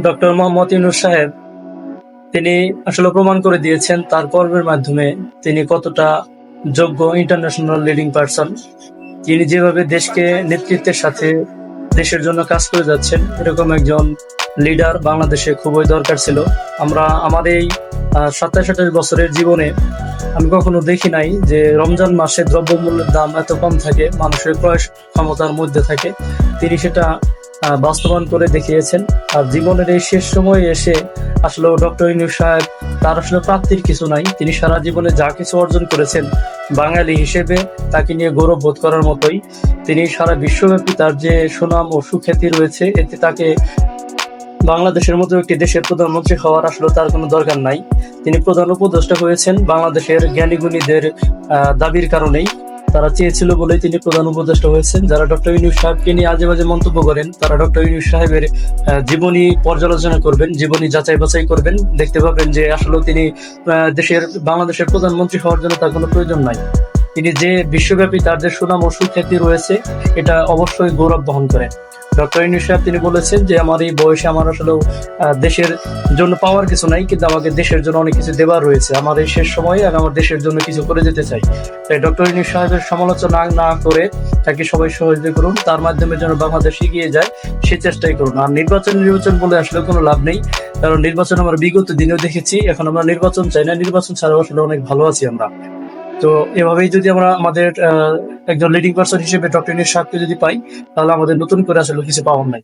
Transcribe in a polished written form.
Doctor Mohammad Yunus সাহেব তিনি আসলে প্রমাণ করে দিয়েছেন তার কর্মের মাধ্যমে তিনি কতটা যোগ্য ইন্টারন্যাশনাল লিডিং পারসন। তিনি যেভাবে দেশকে নেতৃত্বের সাথে দেশের জন্য কাজ করে যাচ্ছেন, এরকম একজন লিডার বাংলাদেশে খুবই দরকার ছিল। আমরা আমার এই 27-28 বছরের জীবনে আমি কখনো দেখি নাই যে রমজান মাসে দ্রব্যমূল্যের দাম এত কম থাকে, মানুষের ক্রয় ক্ষমতার মধ্যে থাকে। তিনি সেটা বাস্তবায়ন করে দেখিয়েছেন। আর জীবনের এই শেষ সময়ে এসে আসলে ডক্টর ইউনূস সাহেব, তার আসলে প্রাপ্তির কিছু নাই। তিনি সারা জীবনে যা কিছু অর্জন করেছেন, বাঙালি হিসেবে তাকে নিয়ে গৌরব বোধ করার মতোই। তিনি সারা বিশ্বব্যাপী তার যে সুনাম ও সুখ্যাতি রয়েছে, এতে তাকে বাংলাদেশের মতো একটি দেশের প্রধানমন্ত্রী হওয়ার আসলে তার কোনো দরকার নাই। তিনি প্রধান উপদেষ্টা হয়েছেন বাংলাদেশের জ্ঞানীগুণীদের দাবির কারণেই। তারা চেয়েছিল বলেই তিনি প্রধান উপদেষ্টা হয়েছেন। যারা ডক্টর ইউনূস সাহেবকে নিয়ে আজে বাজে মন্তব্য করেন, তারা ডক্টর ইউনূস সাহেবের জীবনী পর্যালোচনা করবেন, জীবনী যাচাই বাছাই করবেন, দেখতে পাবেন যে আসলে তিনি বাংলাদেশের প্রধানমন্ত্রী হওয়ার জন্য তার কোনো প্রয়োজন নাই। তিনি যে বিশ্বব্যাপী তার যে সুনাম ও সুখ্যাতি রয়েছে, এটা অবশ্যই গৌরব বহন করে। ডক্টর ইউনূস সাহেব তিনি বলেছেন যে আমার এই বয়সে আমার আসলে দেশের জন্য পাওয়ার কিছু নাই, কিন্তু আমাকে দেশের জন্য অনেক কিছু দেবার রয়েছে। আমার এই শেষ সময়ে আমি আমার দেশের জন্য কিছু করে যেতে চাই। তাই ডক্টর ইউনূস সাহেবের সমালোচনা না করে তাকে সবাই সহযোগিতা করুন, তার মাধ্যমে যেন বাংলাদেশ এগিয়ে যায় সে চেষ্টাই করুন। আর নির্বাচন বলে আসলে কোনো লাভ নেই, কারণ নির্বাচন আমরা বিগত দিনেও দেখেছি। এখন আমরা নির্বাচন চাই না, নির্বাচন ছাড়াও আসলে অনেক ভালো আছি আমরা। তো এভাবেই যদি আমরা আমাদের একজন লিডিং পার্সন হিসেবে ডক্টর ইউনূস সাহেবকে যদি পাই, তাহলে আমাদের নতুন করে আসলে কিছু পাওয়ার নাই।